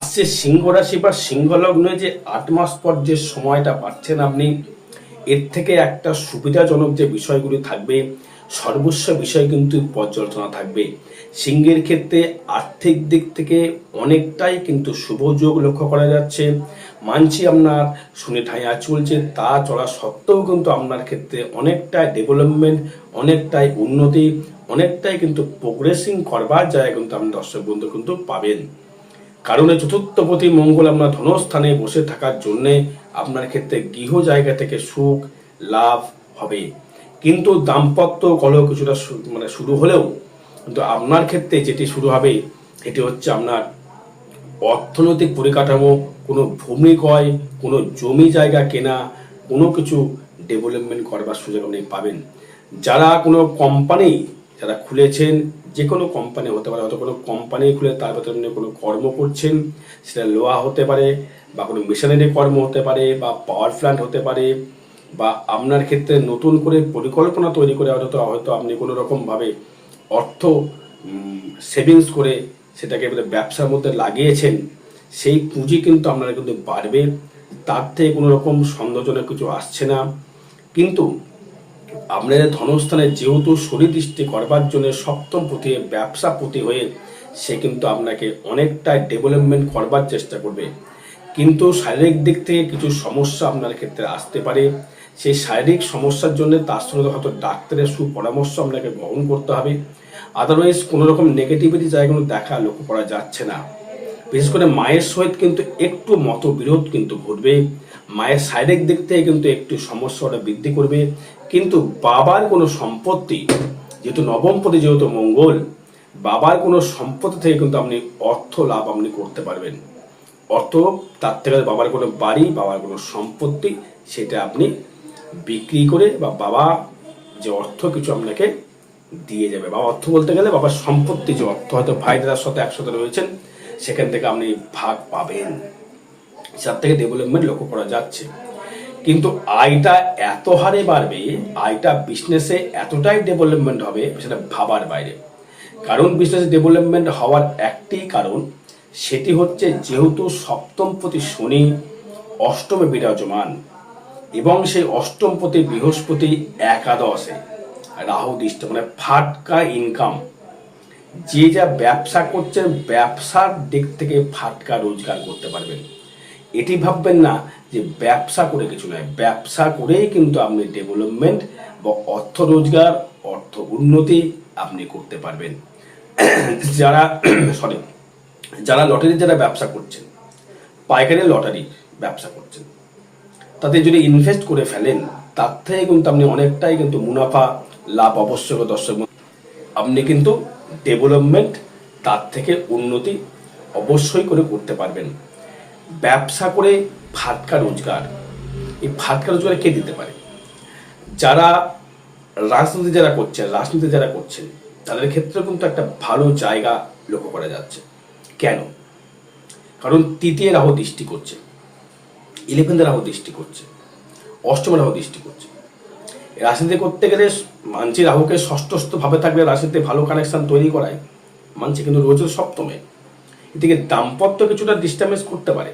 আসছে সিংহ রাশি বা সিংহ লগ্নে যে ৮ মাস পর যে সময়টা পাচ্ছেন আপনি, এর থেকে একটা সুবিধাজনক যে বিষয়গুলি থাকবে, সর্বস্ব বিষয় কিন্তু পর্যালোচনা থাকবে। সিংহের ক্ষেত্রে আর্থিক দিক থেকে অনেকটাই কিন্তু শুভ যোগ লক্ষ্য করা যাচ্ছে। মানছি আপনার শনি ঠাঁইয়া চলছে, তা চলা সত্ত্বেও কিন্তু আপনার ক্ষেত্রে অনেকটাই ডেভেলপমেন্ট, অনেকটাই উন্নতি, অনেকটাই কিন্তু প্রোগ্রেসিং করবার জায়গা কিন্তু আপনি দর্শক বন্ধু কিন্তু পাবেন। কারণ চতুর্থপতি মঙ্গল আপনার ধনস্থানে বসে থাকার জন্যে আপনার ক্ষেত্রে গৃহ জায়গা থেকে সুখ লাভ হবে। কিন্তু দাম্পত্য কলহ কিছুটা শুরু হলেও কিন্তু আপনার ক্ষেত্রে যেটি শুরু হবে এটি হচ্ছে আপনার অর্থনৈতিক পরিকাঠামো, কোনো ভূমি ক্রয়, কোনো জমি জায়গা কেনা, কোনো কিছু ডেভেলপমেন্ট করবার সুযোগ আপনি পাবেন। যারা কোনো কোম্পানি যারা খুলেছেন, যে কোনো কোম্পানি হতে পারে, হয়তো কোনো কোম্পানি খুলে তার ভেতরে আপনি কোনো কর্ম করছেন, সেটা লোহা হতে পারে বা কোনো মেশিনারি কর্ম হতে পারে বা পাওয়ার প্ল্যান্ট হতে পারে, বা আপনার ক্ষেত্রে নতুন করে পরিকল্পনা তৈরি করে হয়তো আপনি কোনো রকমভাবে অর্থ সেভিংস করে সেটাকে ব্যবসার মধ্যে লাগিয়েছেন, সেই পুঁজি কিন্তু আপনারা কিন্তু বাড়বে। তার থেকে কোনো রকম সন্দেহজনক কিছু আসছে না। কিন্তু আপনাদের ধনস্থানে যেহেতু সুদৃষ্টি করবার জন্য সপ্তম পতি ব্যবসা পতি হয়ে সে কিন্তু আপনাকে অনেকটা ডেভেলপমেন্ট করবার চেষ্টা করবে। কিন্তু শারীরিক দিক থেকে কিছু সমস্যা আপনার ক্ষেত্রে আসতে পারে। সেই শারীরিক সমস্যার জন্য তার সঙ্গে হয়তো ডাক্তারের সুপরামর্শ আপনাকে গ্রহণ করতে হবে। আদারওয়াইজ কোনো রকম নেগেটিভিটি জায়গাগুলো দেখা লক্ষ্য করা যাচ্ছে না। বিশেষ করে মায়ের সহিত কিন্তু একটু মতবিরোধ কিন্তু ঘটবে। মায়ের শারীরিক দিক থেকে কিন্তু একটু সমস্যাটা বৃদ্ধি করবে। কিন্তু বাবার কোনো সম্পত্তি, যেহেতু নবমপতি যেহেতু মঙ্গল, বাবার কোনো সম্পত্তি থেকে কিন্তু আপনি অর্থ লাভ আপনি করতে পারবেন। অর্থ তার থেকে বাবার কোনো বাড়ি, বাবার কোনো সম্পত্তি, সেটা আপনি বিক্রি করে বা বাবা যে অর্থ কিছু আপনাকে দিয়ে যাবে। বাবা অর্থ বলতে গেলে বাবার সম্পত্তি যে অর্থ, হয়তো ভাইদের সাথে একসাথে রয়েছেন, সেখান থেকে আপনি ভাগ পাবেন। যার থেকে ডেভেলপমেন্ট লক্ষ্য করা যাচ্ছে। কিন্তু আয়টা এত হারে বাড়বে, আয়টা বিজনেসে এতটাই ডেভেলপমেন্ট হবে, সেটা ভাবার বাইরে। কারণ বিজনেসে ডেভেলপমেন্ট হওয়ার একটি কারণ, সেটি হচ্ছে যেহেতু সপ্তমপতি শনি অষ্টমে বিরাজমান এবং সেই অষ্টমপতি বৃহস্পতি একাদশে রাহু দৃষ্টি, মানে ফাটকা ইনকাম। যে যা ব্যবসা করছেন, ব্যবসার দিক থেকে ফাটকা রোজগার করতে পারবেন। এটি ভাববেন না যে ব্যবসা করে কিছু নয়, ব্যবসা করেই কিন্তু আপনি ডেভেলপমেন্ট বা অর্থ রোজগার, অর্থ উন্নতি আপনি করতে পারবেন। যারা লটারির যারা ব্যবসা করছেন, পাইকারি লটারি ব্যবসা করছেন, তাতে যদি ইনভেস্ট করে ফেলেন, তার থেকে কিন্তু আপনি অনেকটাই কিন্তু মুনাফা লাভ অবশ্যক দর্শক, আপনি কিন্তু ডেভেলপমেন্ট তার থেকে উন্নতি অবশ্যই করে করতে পারবেন। ব্যবসা করে ফাটকা রোজগার, এই ফাটকা রোজগার কে দিতে পারে? যারা রাজনীতি যারা করছেন তাদের ক্ষেত্রে কিন্তু একটা ভালো জায়গা লক্ষ্য করা যাচ্ছে। কেন? কারণ তৃতীয় রাহু দৃষ্টি করছে, 11 রাহু দৃষ্টি করছে, অষ্টমে রাহু দৃষ্টি করছে। রাশিতে করতে গেলে মানছি রাহুকে ষষ্ঠস্থ ভাবে থাকলে রাশিতে ভালো কানেকশন তৈরি করায় মানছি, কিন্তু রোজের সপ্তমে এদিকে দাম্পত্য কিছুটা ডিস্টার্বেন্স করতে পারে।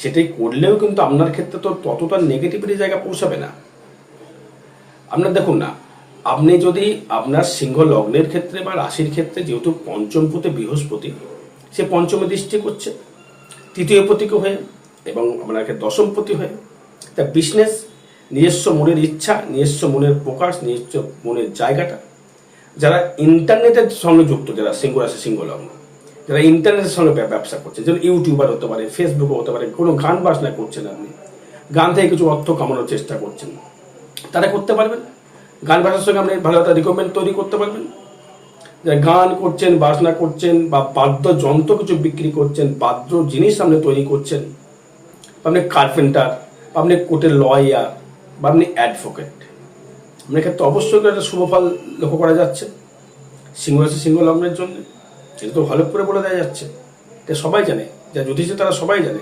সেটাই করলেও কিন্তু আপনার ক্ষেত্রে তো ততটা নেগেটিভিটি জায়গা পৌঁছাবে না। আপনার দেখুন না, আপনি যদি আপনার সিংহ লগ্নের ক্ষেত্রে বা রাশির ক্ষেত্রে যেহেতু পঞ্চমপতি বৃহস্পতি, সে পঞ্চমে দৃষ্টি করছে তৃতীয় পতিকে হয়ে এবং আপনাকে দশমপতি হয়ে, তা বিজনেস, নিজস্ব মনের ইচ্ছা, নিজস্ব মনের প্রকাশ, নিজস্ব মনের জায়গাটা, যারা ইন্টারনেটের সঙ্গে যুক্ত, যারা সিংহ রাশি সিংহ লগ্ন, যারা ইন্টারনেটের সঙ্গে ব্যবসা করছে, যেমন ইউটিউবার হতে পারে, ফেসবুকে হতে পারে, কোনো গান বাজনা করছেন আপনি, গান থেকে কিছু অর্থ কামানোর চেষ্টা করছেন, তারা করতে পারবেন। গান বাজনার সঙ্গে আপনি ভালো একটা রিকমেন্ড তৈরি করতে পারবেন। যারা গান করছেন, বাজনা করছেন বা বাদ্যযন্ত্র কিছু বিক্রি করছেন, বাদ্য জিনিস আপনি তৈরি করছেন, আপনি কার্পেন্টার, আপনি কোর্টের লয়ার বা আপনি অ্যাডভোকেট, আপনার ক্ষেত্রে অবশ্যই একটা শুভফল লক্ষ্য করা যাচ্ছে সিংহ রাশি সিংহ লগ্নের জন্য। এটা তো ভালো করে বলে দেওয়া যাচ্ছে, এটা সবাই জানে, যা জ্যোতিষী তারা সবাই জানে।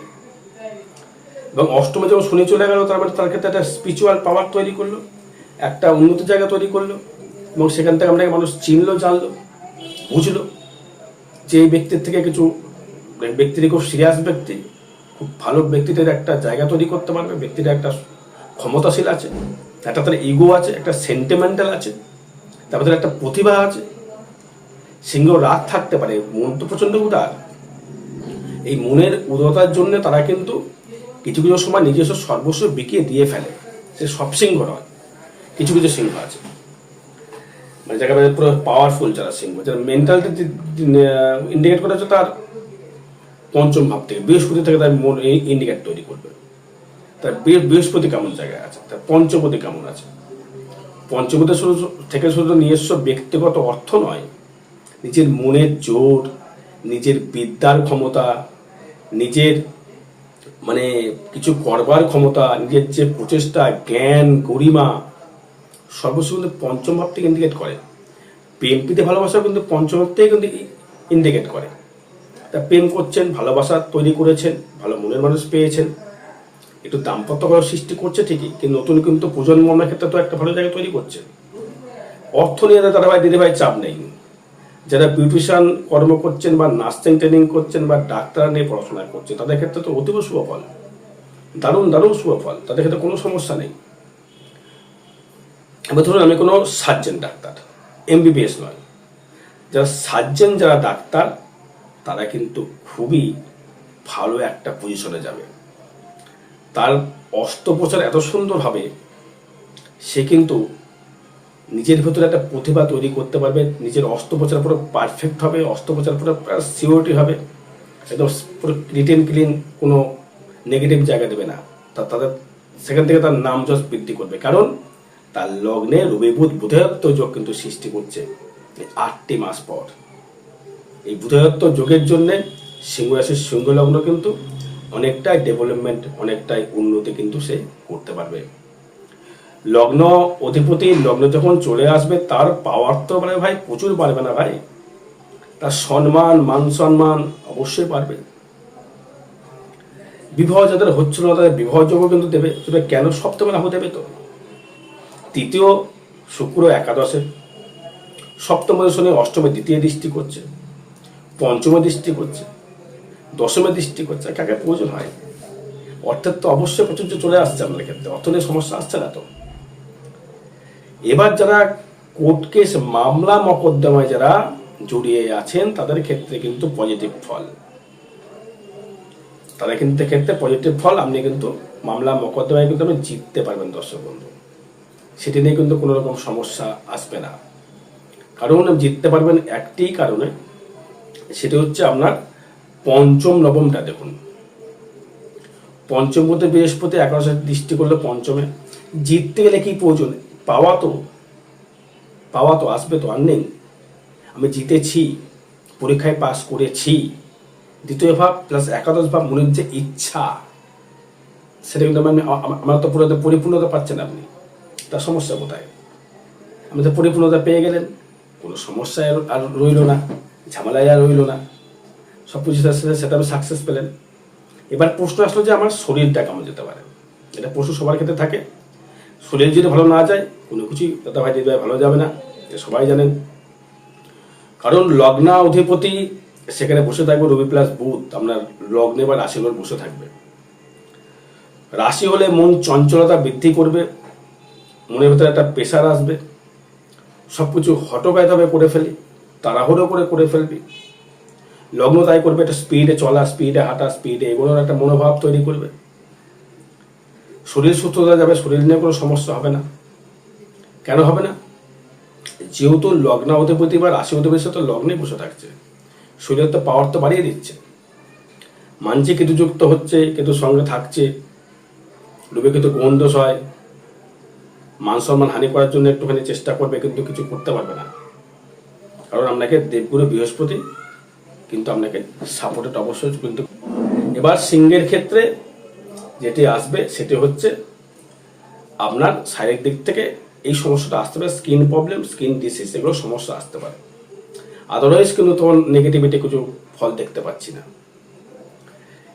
এবং অষ্টমে যখন শনি চলে গেল, তার মানে তার ক্ষেত্রে একটা স্পিরিচুয়াল পাওয়ার তৈরি করলো, একটা উন্নত জায়গা তৈরি করলো, এবং সেখান থেকে আপনাকে মানুষ চিনলো, জানলো, বুঝলো যে এই ব্যক্তির থেকে কিছু ব্যক্তিটি খুব সিরিয়াস ব্যক্তি, খুব ভালো ব্যক্তিদের একটা জায়গা তৈরি করতে পারবে, ব্যক্তিটা একটা ক্ষমতাশীল আছে, একটা তার ইগো আছে, একটা সেন্টিমেন্টাল আছে, তারপরে একটা প্রতিভা আছে। সিংহ রাগ থাকতে পারে, মন তো প্রচণ্ড উদার। এই মনের উদারতার জন্য তারা কিন্তু কিছু কিছু সময় নিজস্ব সর্বস্ব বিকিয়ে দিয়ে ফেলে। সে সব সিংহ নয়, কিছু কিছু সিংহ আছে মানে যাকে পুরো পাওয়ারফুল যারা সিংহ, যারা মেন্টালিটি ইন্ডিকেট করে হচ্ছে তার পঞ্চম ভাব থেকে, বৃহস্পতি থেকে তার মন ইন্ডিকেট তৈরি করবে। তার বৃহস্পতি কেমন জায়গায় আছে, তার পঞ্চপতি কেমন আছে। পঞ্চপতি থেকে শুধু নিজস্ব ব্যক্তিগত অর্থ নয়, নিজের মনের জোর, নিজের বিদ্যার ক্ষমতা, নিজের মানে কিছু করবার ক্ষমতা, নিজের যে প্রচেষ্টা, জ্ঞান, গরিমা, সর্বস্ব কিন্তু পঞ্চম ভাব থেকে ইন্ডিকেট করে। প্রেম প্রীতি ভালোবাসা কিন্তু পঞ্চম ভাব থেকে কিন্তু ইন্ডিকেট করে। তা প্রেম করছেন, ভালোবাসা তৈরি করেছেন, ভালো মনের মানুষ পেয়েছেন, একটু দাম্পত্য করার সৃষ্টি করছে ঠিকই, কিন্তু নতুন কিন্তু প্রজন্মের ক্ষেত্রে তো একটা ভালো জায়গা তৈরি করছে। অর্থ নিয়ে দাদা ভাই দিদি ভাই চাপ নেই। যারা বিউটিশিয়ান কর্ম করছেন বা নার্সিং ট্রেনিং করছেন বা ডাক্তার নিয়ে পড়াশোনা করছেন, তাদের ক্ষেত্রে তো অতীব শুভ ফল, দারুণ দারুণ শুভ ফল, তাদের ক্ষেত্রে কোনো সমস্যা নেই। এবার ধরুন আমি কোনো সার্জেন ডাক্তার, এমবিবিএস নয়, যারা সার্জেন, যারা ডাক্তার, তারা কিন্তু খুবই ভালো একটা পজিশনে যাবে। তার অস্ত্রোপচার এত সুন্দর হবে, সে কিন্তু নিজের ভেতরে একটা প্রতিভা তৈরি করতে পারবে, নিজের অস্ত্রোপচার পুরো পারফেক্ট হবে, অস্ত্রোপচার পুরো সিওরিটি হবে, একদম পুরো রিটেন ক্লিন, কোনো নেগেটিভ জায়গা দেবে না। তাদের সেখান থেকে তার নাম যশ বৃদ্ধি করবে, কারণ তার লগ্নে রবি বুধ বুধেয়ত্ব যোগ কিন্তু সৃষ্টি করছে 8টি মাস পর। এই বুধেয়ত্ব যোগের জন্যে সিংহ রাশির সিংহ লগ্ন কিন্তু অনেকটাই ডেভেলপমেন্ট, অনেকটাই উন্নতি কিন্তু সে করতে পারবে। লগ্ন অধিপতি লগ্ন যখন চলে আসবে, তার পাওয়ার তো মানে ভাই প্রচুর বাড়বে না ভাই, তার সম্মান, মান সম্মান অবশ্যই বাড়বে। বিবাহ যাদের হচ্ছিল না তাদের বিবাহ যোগ্য কিন্তু দেবে। তবে কেন? সপ্তমে রাহু দেবে তো, তৃতীয় শুক্র একাদশে, সপ্তম শনি অষ্টমে দ্বিতীয় দৃষ্টি করছে, পঞ্চমে দৃষ্টি করছে, দশমে দৃষ্টি করছে। কাকে প্রয়োজন হয়? অর্থের তো অবশ্যই প্রচুর চলে আসছে আপনাদের ক্ষেত্রে, অর্থ নিয়ে সমস্যা আসছে না তো। এবার যারা কোর্ট কেস, মামলা মকদ্দমায় যারা জড়িয়ে আছেন, তাদের ক্ষেত্রে কিন্তু পজিটিভ ফল, তাদের কিন্তু ক্ষেত্রে পজিটিভ ফল। আপনি কিন্তু মামলা মকদ্দমায় কিন্তু আপনি জিততে পারবেন দর্শক বন্ধু, সেটি নিয়ে কিন্তু কোনো রকম সমস্যা আসবে না। কারণ জিততে পারবেন একটি কারণে, সেটি হচ্ছে আপনার পঞ্চম নবমটা দেখুন। পঞ্চম মধ্যে বৃহস্পতি একাদশে দৃষ্টি করলে পঞ্চমে, জিততে গেলে কি প্রয়োজন? পাওয়া তো আসবে তো, আর নেই। আমি জিতেছি, পরীক্ষায় পাস করেছি, দ্বিতীয় ভাব প্লাস একাদশ ভাব, মনের যে ইচ্ছা, সেটা কিন্তু আমার তো পুরো পরিপূর্ণতা পাচ্ছেন আপনি, তার সমস্যা কোথায়? আপনি তো পরিপূর্ণতা পেয়ে গেলেন, কোনো সমস্যা আর রইল না, ঝামেলায় আর রইল না, সব কিছু সেটা আপনি সাকসেস পেলেন। এবার প্রশ্ন আসলো যে আমার শরীরটা কেমন যেতে পারে। এটা প্রশ্ন সবার ক্ষেত্রে থাকে। শরীর যদি ভালো না যায়, কোনো কিছুই দাদা ভাই দিদি ভাই ভালো যাবে না, এটা সবাই জানেন। কারণ লগ্না অধিপতি সেখানে বসে থাকবে রবি প্লাস বুধ, আপনার লগ্নে বা রাশি হলে বসে থাকবে। রাশি হলে মন চঞ্চলতা বৃদ্ধি করবে, মনের ভেতরে একটা প্রেশার আসবে, সব কিছু হটকায়িতভাবে করে ফেলি, তাড়াহুড়ো করে ফেলবি। লগ্ন তাই করবে, একটা স্পিডে চলা, স্পিডে হাঁটা, স্পিডে এগুলোর একটা মনোভাব তৈরি করবে। শরীর সুস্থতা যাবে, শরীর নিয়ে কোনো সমস্যা হবে না। কেন হবে না? যেহেতু লগ্ন অধিপতি বা রাশি অধিপতি তো লগ্নে বসে থাকছে, শরীরের তো পাওয়ার তো বাড়িয়ে দিচ্ছে। মানছে কেতুযুক্ত হচ্ছে, কেতুর সঙ্গে থাকছে, ডুবে কিন্তু গ্রহণ দোষ হয়, মান সম্মান হানি করার জন্য একটুখানি চেষ্টা করবে, কিন্তু কিছু করতে পারবে না। কারণ আপনাকে দেবগুরু বৃহস্পতি কিন্তু আপনাকে সাপোর্টেড অবশ্যই কিন্তু। এবার সিংহের ক্ষেত্রে যেটি আসবে সেটি হচ্ছে আপনার শারীরিক দিক থেকে এই সমস্যাটা আসতে পারে, স্কিন প্রবলেম, স্কিন ডিসিজ, এগুলো সমস্যা আসতে পারে। আদারওয়াইজ কিন্তু তখন নেগেটিভিটি কিছু ফল দেখতে পাচ্ছি না।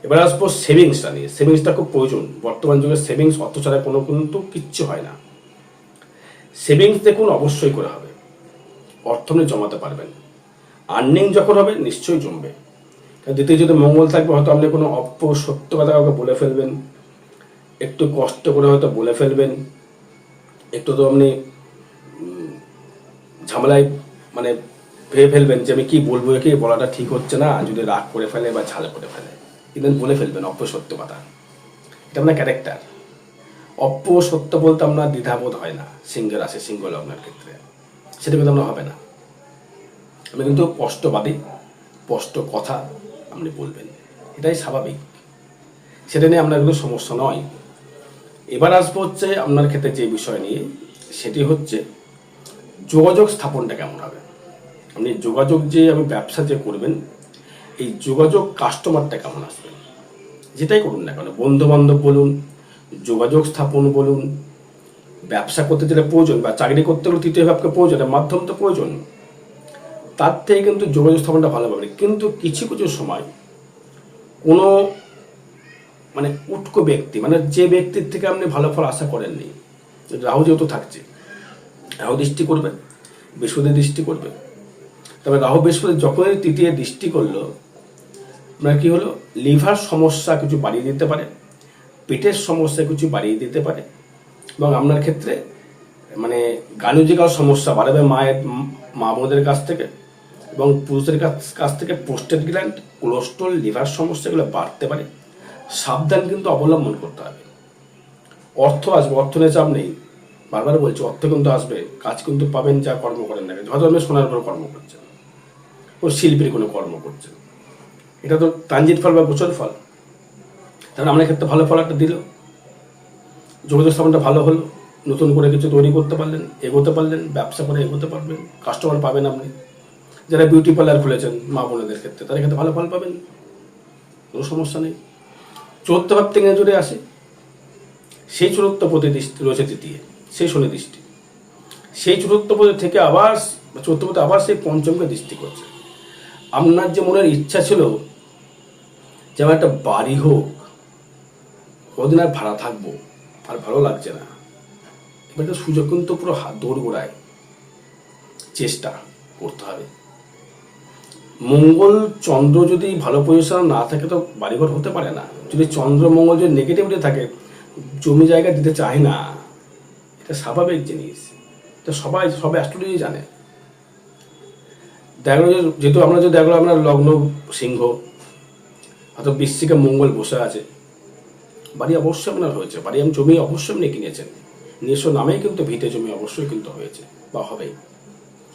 এবার আসবো সেভিংসটা নিয়ে। সেভিংসটা খুব প্রয়োজন বর্তমান যুগে। সেভিংস অর্থ ছাড়া কোনো কিন্তু কিচ্ছু হয় না। সেভিংস দেখুন অবশ্যই করে হবে, অর্থ নিয়ে জমাতে পারবেন। আর্নিং যখন হবে নিশ্চয়ই জমবে, দ্বিতীয় যদি মঙ্গল থাকবে, হয়তো আপনি কোনো সত্য কথা কাউকে বলে ফেলবেন, একটু কষ্ট করে হয়তো বলে ফেলবেন, একটু তো আপনি ঝামেলায় মানে ভেবে ফেলবেন যে আমি কি বলবো, একে বলাটা ঠিক হচ্ছে না, যদি রাগ করে ফেলে বা ঝালে করে ফেলে, কিন্তু বলে ফেলবেন সত্য কথা। এটা আপনার ক্যারেক্টার। সত্য বলতে আপনার দ্বিধাবোধ হয় না সিংহ রাশি সিংহ লগ্নের ক্ষেত্রে, সেটা কিন্তু আপনার হবে না। আপনি কিন্তু স্পষ্টবাদী, স্পষ্ট কথা আপনি বলবেন, এটাই স্বাভাবিক, সেটা নিয়ে আপনার কোনো সমস্যা নয়। এবার আসবো হচ্ছে আপনার ক্ষেত্রে যে বিষয় নিয়ে, সেটি হচ্ছে যোগাযোগ স্থাপনটা কেমন হবে। আপনি যোগাযোগ যে আমি ব্যবসা যে করবেন, এই যোগাযোগ কাস্টমারটা কেমন আসবে, যেটাই করুন না কেন, বন্ধু বান্ধব বলুন, যোগাযোগ স্থাপন বলুন, ব্যবসা করতে যেটা প্রয়োজন বা চাকরি করতে গেলে তৃতীয় ভাবকে প্রয়োজন, মাধ্যম তো প্রয়োজন, তার থেকে কিন্তু যোগাযোগ স্থাপনটা ভালো পাবে। কিন্তু কিছু কিছু সময় কোনো মানে উটকো ব্যক্তি, মানে যে ব্যক্তির থেকে আপনি ভালো ফল আশা করেননি, রাহু যেহেতু থাকছে, রাহু দৃষ্টি করবে, বৃহস্পতি দৃষ্টি করবে, তবে রাহু বৃহস্পতি যখনই তৃতীয় দৃষ্টি করলো, আপনার কি হলো, লিভার সমস্যা কিছু বাড়িয়ে দিতে পারে, পেটের সমস্যা কিছু বাড়িয়ে দিতে পারে, এবং আপনার ক্ষেত্রে মানে গাইনোকোলজিক্যাল সমস্যা বাড়াবে মা বোনদের কাছ থেকে, এবং পুরুষদের কাছ থেকে প্রোস্টেট গ্ল্যান্ড, কোলেস্ট্রল, লিভার সমস্যাগুলো বাড়তে পারে। সাবধান কিন্তু অবলম্বন করতে হবে। অর্থ আসবে, অর্থ নিয়ে চাপ নেই, বারবার বলছি, অর্থ কিন্তু আসবে, কাজ কিন্তু পাবেন, যা কর্ম করেন না, হয়তো আপনি সোনার উপর কর্ম করছেন, ও শিল্পীর কোনো কর্ম করছেন, এটা তো ট্রানজিট ফল বা গোচর ফল। তাহলে আপনার ক্ষেত্রে ভালো ফল একটা দিল, যোগাযোগ স্থাপনটা ভালো হলো, নতুন করে কিছু তৈরি করতে পারলেন, এগোতে পারলেন, ব্যবসা করে এগোতে পারবেন, কাস্টমার পাবেন আপনি। যারা বিউটি পার্লার খুলেছেন মা বোনেদের ক্ষেত্রে, তাদের ক্ষেত্রে ভালো ফল পাবেন, কোনো সমস্যা নেই। চতুর্থ ভাব থেকে জুড়ে আসে, সেই চতুর্থ পদে দৃষ্টি রয়েছে তৃতীয়, সেই শনি দৃষ্টি, সেই চতুর্থ পদে থেকে আবার চতুর্থ পদে আবার সেই পঞ্চমকে দৃষ্টি করছে। আপনার যে মনের ইচ্ছা ছিল যে আমার একটা বাড়ি হোক, কদিন আর ভাড়া থাকবো, আর ভালো লাগছে না, এবার একটা সুযোগ কিন্তু পুরো দৌড় গোড়ায়, চেষ্টা করতে হবে। মঙ্গল চন্দ্র যদি ভালো পজিশন না থাকে তো বাড়িঘর হতে পারে না। যদি চন্দ্র মঙ্গল যদি নেগেটিভিটি থাকে, জমি জায়গা দিতে চায় না, এটা স্বাভাবিক জিনিস, এটা সবাই অ্যাস্ট্রোলজি জানে। দেখলো যেহেতু আমরা যদি দেখলো আপনার লগ্ন সিংহ, হয়তো বৃশ্চিকে মঙ্গল বসে আছে, বাড়ি অবশ্যই আপনার হয়েছে, বাড়ি আমি জমি অবশ্যই আপনি কিনেছেন, নিজস্ব নামেই কিন্তু ভিটে জমি অবশ্যই কিন্তু হয়েছে বা হবেই,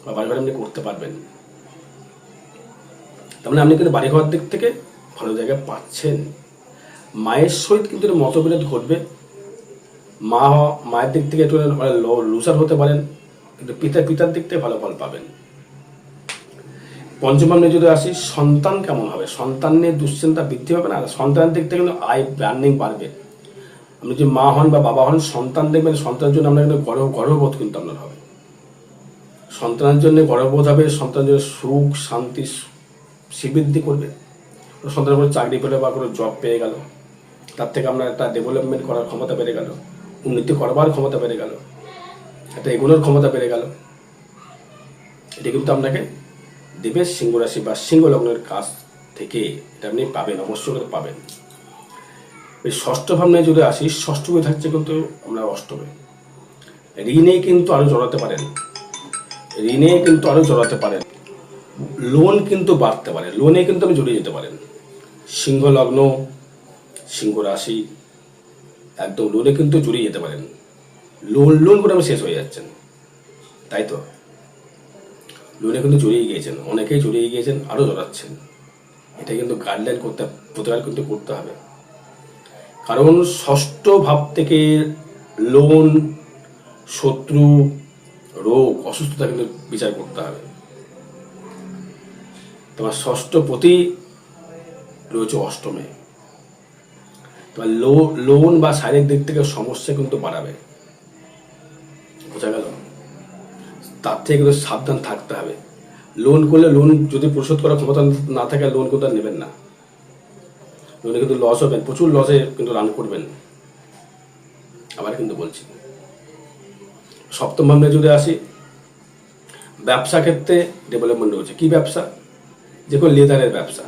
বা বাড়িঘর আপনি করতে পারবেন। তার মানে আপনি কিন্তু বাড়িঘর দিক থেকে ভালো জায়গা পাচ্ছেন। মায়ের সহিত কিন্তু মতবিরোধ ঘটবে, মায়ের দিক থেকে একটু লুজার হতে পারেন, কিন্তু পিতার দিক থেকে ভালো ফল পাবেন। পঞ্চম ভাবে যদি আসি, সন্তান কেমন হবে, সন্তান নিয়ে দুশ্চিন্তা বৃদ্ধি হবে না, সন্তানের দিক থেকে কিন্তু আয় আর্নিং বাড়বে। আপনি যদি মা হন বা বাবা হন, সন্তান দেখবেন, সন্তানের জন্য আপনার কিন্তু গর্ববোধ কিন্তু আপনার হবে, সন্তানের জন্য গর্ববোধ হবে, সন্তানের জন্য সুখ শান্তি শ্রীবৃদ্ধি করবে। সন্তানের কোনো চাকরি পেলে বা কোনো জব পেয়ে গেল, তার থেকে আপনার একটা ডেভেলপমেন্ট করার ক্ষমতা বেড়ে গেল, উন্নতি করবার ক্ষমতা বেড়ে গেল, একটা এগোনোর ক্ষমতা বেড়ে গেল। এটা কিন্তু আপনাকে দেবে সিংহ রাশি বা সিংহ লগ্নের কাছ থেকে, এটা আপনি পাবেন, অবশ্যই করে পাবেন। এই ষষ্ঠ ভাবনায় যদি আসি, ষষ্ঠ ভাবে থাকছে কিন্তু আমরা অষ্টমে, ঋণে কিন্তু আরো জড়াতে পারেন, লোন কিন্তু বাড়তে পারে, লোনে কিন্তু আপনি জড়িয়ে যেতে পারেন। সিংহ লগ্ন, সিংহ রাশি, একদম লোনে কিন্তু জড়িয়ে যেতে পারেন, লোন করে আপনি শেষ হয়ে যাচ্ছেন, তাই তো লোনে কিন্তু জড়িয়ে গিয়েছেন, অনেকেই জড়িয়ে গিয়েছেন, আরো জড়াচ্ছেন। এটা কিন্তু গাইডলাইন প্রতিকার কিন্তু করতে হবে, কারণ ষষ্ঠ ভাব থেকে লোন, শত্রু, রোগ, অসুস্থতা কিন্তু বিচার করতে হবে। তোমার ষষ্ঠ পতি রয়েছে অষ্টমে, তোমার লোন বা শারীরিক দিক থেকে সমস্যা কিন্তু বাড়াবে, বোঝা গেল? তার থেকে কিন্তু সাবধান থাকতে হবে। লোন করলে, লোন যদি পরিশোধ করার ক্ষমতা না থাকে, লোন কিন্তু আর নেবেন না, লোনে কিন্তু লস হবেন, প্রচুর লসে কিন্তু রান করবেন। আবার কিন্তু বলছি, সপ্তম ভাবে যদি আসি, ব্যবসা ক্ষেত্রে ডেভেলপমেন্ট রয়েছে। কি ব্যবসা? যে কোনো লেদারের ব্যবসা,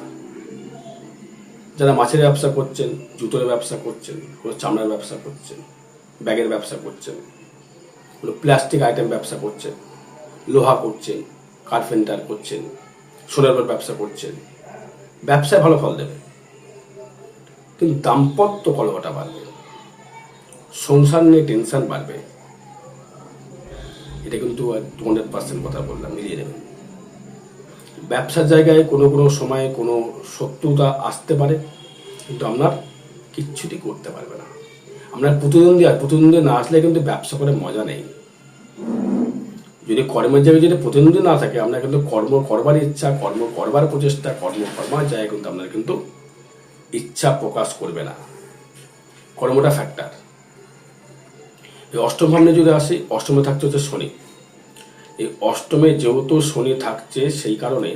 যারা মাছের ব্যবসা করছেন, জুতোর ব্যবসা করছেন, কোনো চামড়ার ব্যবসা করছেন, ব্যাগের ব্যবসা করছেন, কোনো প্লাস্টিক আইটেম ব্যবসা করছেন, লোহা করছেন, কার্পেন্টার করছেন, সোনার ব্যবসা করছেন, ব্যবসায় ভালো ফল দেবে, কিন্তু দাম্পত্য কলহটা বাড়বে, সংসার নিয়ে টেনশন বাড়বে। এটা কিন্তু 200% কথা বললাম, মিলিয়ে নেবেন। ব্যবসার জায়গায় কোনো কোনো সময় কোনো শত্রুতা আসতে পারে, কিন্তু আপনার কিচ্ছুটি করতে পারবে না। আপনার প্রতিদ্বন্দ্বী না আসলে কিন্তু ব্যবসা করে মজা নেই। যদি কর্মের জায়গায় যদি প্রতিদ্বন্দ্বী না থাকে, আপনার কিন্তু কর্ম করবার ইচ্ছা, কর্ম করবার প্রচেষ্টা, কর্ম করবার জায়গায় কিন্তু আপনার কিন্তু ইচ্ছা প্রকাশ করবে না। কর্মটা ফ্যাক্টর। এই অষ্টম ভাবনে যদি আসি, অষ্টমে থাকছে হচ্ছে শনি। এই অষ্টমে যেহেতু শনি থাকছে, সেই কারণে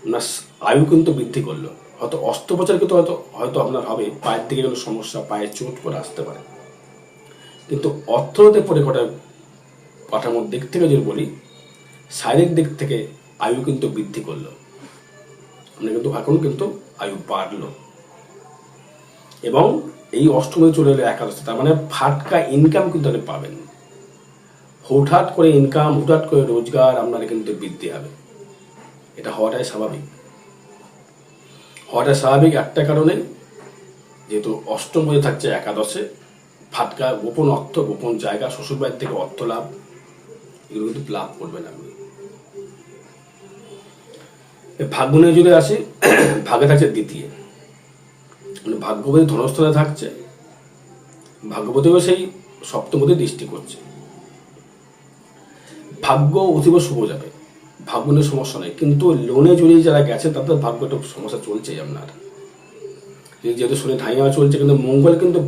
আপনার আয়ু কিন্তু বৃদ্ধি করলো। হয়তো অস্ত্রোপচার কিন্তু হয়তো আপনার হবে, পায়ের দিকে কোনো সমস্যা, পায়ে চোট করে আসতে পারে, কিন্তু অর্থনৈতিক কাঠামোর দিক থেকে যদি বলি, শারীরিক দিক থেকে আয়ু কিন্তু বৃদ্ধি করলো। আপনার কিন্তু এখন কিন্তু আয়ু বাড়লো। এবং এই অষ্টমে চলে এলো একাদশে, তার মানে ফাটকা ইনকাম কিন্তু আপনি পাবেন। হুটহাট করে ইনকাম, হুটহাট করে রোজগার আপনার কিন্তু বৃদ্ধি হবে। এটা হওয়াটাই স্বাভাবিক। একটা কারণে, যেহেতু অষ্টম হয়ে থাকছে একাদশে, ফাটকা, গোপন অর্থ, গোপন জায়গা, শ্বশুরবাড়ির থেকে অর্থ লাভ, এগুলো কিন্তু লাভ করবেন আপনি। ভাগ্য নিয়ে যদি আসি, ভাগে থাকছে দ্বিতীয়, মানে ভাগ্যবতী ধনস্থলে থাকছে, ভাগ্যবতীও সেই সপ্তমতে দৃষ্টি করছে। ভাগ্য অতীব শুভ যাবে, ভাগ্য নিয়ে সমস্যা নেই, কিন্তু লোনে জড়িয়ে যারা গেছে তাদের ভাগ্য একটু সমস্যা চলছেই আপনার। যেহেতু শনি ঢাইয়া চলছে, কিন্তু মঙ্গল কিন্তু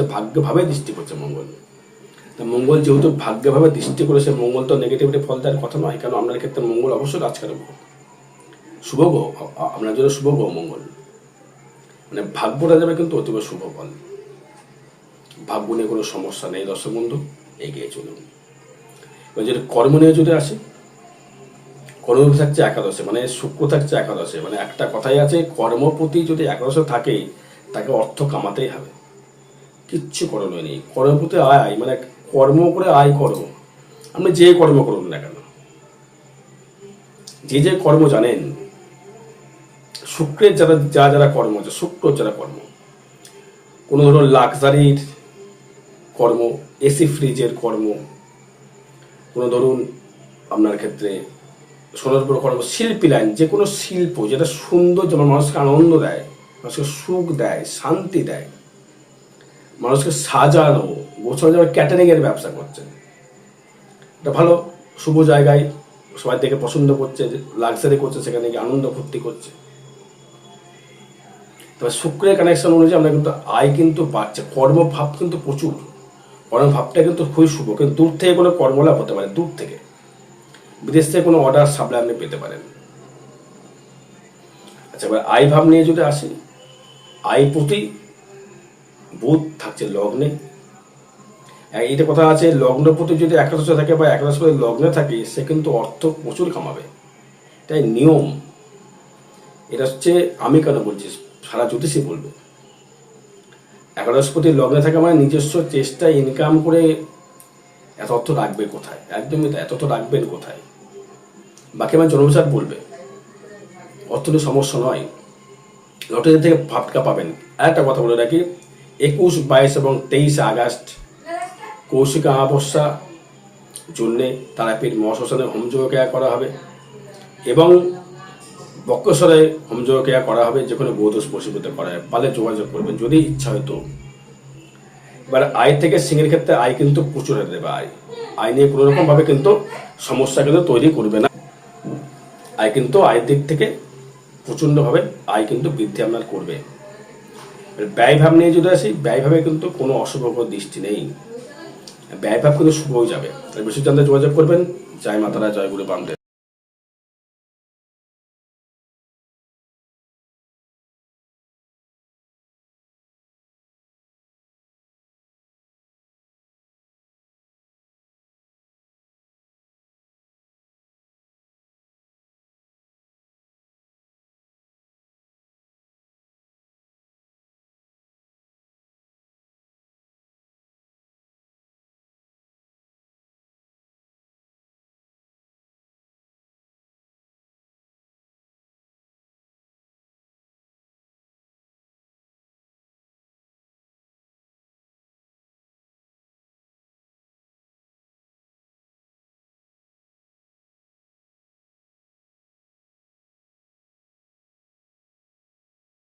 ভাগ্যভাবে দৃষ্টি করছে। মঙ্গল যেহেতু ভাগ্যভাবে দৃষ্টি করেছে, মঙ্গল তো নেগেটিভিটি ফল দেওয়ার কথা নয়। কেন, আপনার ক্ষেত্রে মঙ্গল অবশ্যই রাজকারক গ্রহ, শুভ গ্রহ, আপনার জন্য শুভ গ্রহ মঙ্গল, মানে ভাগ্যটা যাবে কিন্তু অতীব শুভ ফল। ভাগ্য নিয়ে কোনো সমস্যা নেই দর্শক বন্ধু, এগিয়ে চলুন। এবার যদি কর্ম নিয়ে যদি আসি, কর্ম থাকছে একাদশে, মানে শুক্র থাকছে একাদশে, মানে একটা কথাই আছে, কর্মপতি যদি একাদশে থাকে, তাকে অর্থ কামাতেই হবে, কিচ্ছু করণীয় নেই। কর্মপতি আয়, মানে কর্ম করে আয় করো, আপনি যে কর্ম করুন না কেন, যে কর্ম জানেন, শুক্রের যারা কর্ম আছে, শুক্র যারা কর্ম, কোনো ধরুন লাক্সারির কর্ম, এসি ফ্রিজের কর্ম, কোনো ধরুন আপনার ক্ষেত্রে সোনার উপর কর্ম, শিল্পী লাইন, যে কোনো শিল্প যেটা সুন্দর, যেমন মানুষকে আনন্দ দেয়, মানুষকে সুখ দেয়, শান্তি দেয়, মানুষকে সাজানো গোছানো, যেমন ক্যাটারিংয়ের ব্যবসা করছেন, এটা ভালো, শুভ জায়গায়, সবাই দেখে পছন্দ করছে, লাক্সারি করছে, সেখানে গিয়ে আনন্দ ফুর্তি করছে। তবে শুক্রের কানেকশন অনুযায়ী আমরা কিন্তু আয় কিন্তু বাড়ছে, কর্মভাব কিন্তু প্রচুর, কর্মভাবটা কিন্তু খুবই শুভ। কিন্তু দূর থেকে কোনো কর্মলাভ হতে পারে, দূর থেকে, বিদেশ থেকে কোনো অর্ডার সাপ্লাই আপনি পেতে পারেন। আচ্ছা, এবার আয় ভাব নিয়ে যদি আসি, আয় প্রতি বুধ থাকছে লগ্নে। এইটা কথা আছে, লগ্নপতি যদি একাদশে থাকে বা একাদশ পতি লগ্নে থাকে, সে কিন্তু অর্থ প্রচুর কামাবে, এটাই নিয়ম। এটা হচ্ছে, আমি কেন বলছি, সারা জ্যোতিষী বলবে। একাদশপতি লগ্নে থাকে মানে নিজস্ব চেষ্টা ইনকাম করে এত অর্থ রাখবে কোথায়, একদমই তাই, এত অর্থ রাখবেন কোথায়, বাকি আমার জন্মসার বলবে। অর্থনীতির সমস্যা নয়, লটারি থেকে ফাটকা পাবেন। আর একটা কথা বলে রাখি, 21, 22 এবং 23 আগস্ট কৌশিকা অমাবস্যা জন্যে তারাপীঠ মহাশ্মশানে হোমযজ্ঞ ক্রিয়া করা হবে, এবং বক্রেশ্বরে হোমযজ্ঞ ক্রিয়া করা হবে। যেখানে গোদোষ পশুপতি করা হয়, পালে যোগাযোগ করবেন যদি ইচ্ছা হয়তো। এবার আয় থেকে সিংহের ক্ষেত্রে আয় কিন্তু প্রচুর হয়ে দেবে। আয় নিয়ে কোনো রকম ভাবে কিন্তু সমস্যা কিন্তু তৈরি করবে না। আয় কিন্তু আয়ের দিক থেকে প্রচণ্ডভাবে আয় কিন্তু বৃদ্ধি আপনার করবে। ব্যয়ভাব নিয়ে যদি আসি, ব্যয়ভাবে কিন্তু কোনো অশুভ দৃষ্টি নেই, ব্যয়ভাব কিন্তু শুভ হয়ে যাবে। বেশি জানতে যোগাযোগ করবেন। জয় মাতারা, জয় গুরু বামদেব।